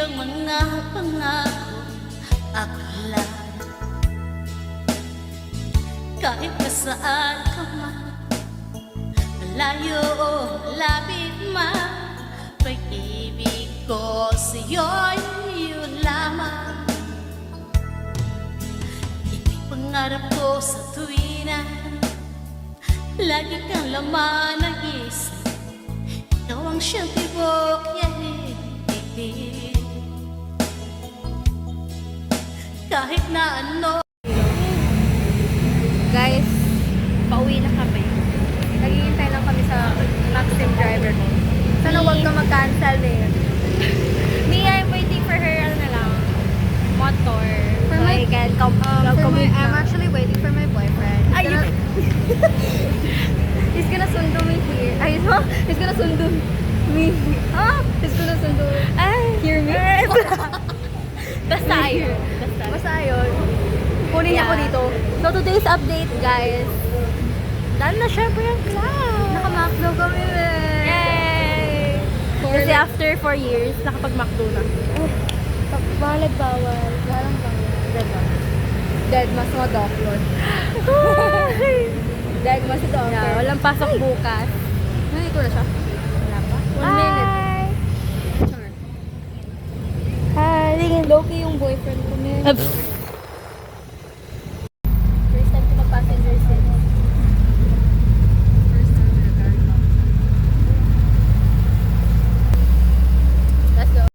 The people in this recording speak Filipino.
ang mga pangako akla. Kahit pa saan ka man, malayo o malapit man, pag-ibig ko sa'yo'y yun lamang. Ito'y pangarap ko sa tuwina, lagi kang laman ng isip. Ikaw ang siyang tibok yahin. Kahit na ano. Guys, pauwi na kami. Naghihintay lang kami sa Maxim driver ko. Sana huwag na mag-cancel eh. Me, I'm waiting for her, ano na lang, motor. For so my- I can commute I'm na. actually waiting for my boyfriend. Ayun! He's gonna sundo me here. Ay, no? He's gonna sundo me. Ah! He's gonna sundo. Ay! Hear me? Basta ayun. Basta ayun. Kunin ako dito. So, today's update, guys. Dahil na syempre yung class. Naka-McDo kami eh. Yay! Kasi after 4 years, nakapag-McDo na. Bawal bawal. Walang bawal. Diba? Dead mas mga doctor. Dead mas si doctor. Yeah, walang pasok bukas. Hindi ko na siya. Wala pa? 1 Hi! minute. Char. Hi! Low-key yung boyfriend ko, man.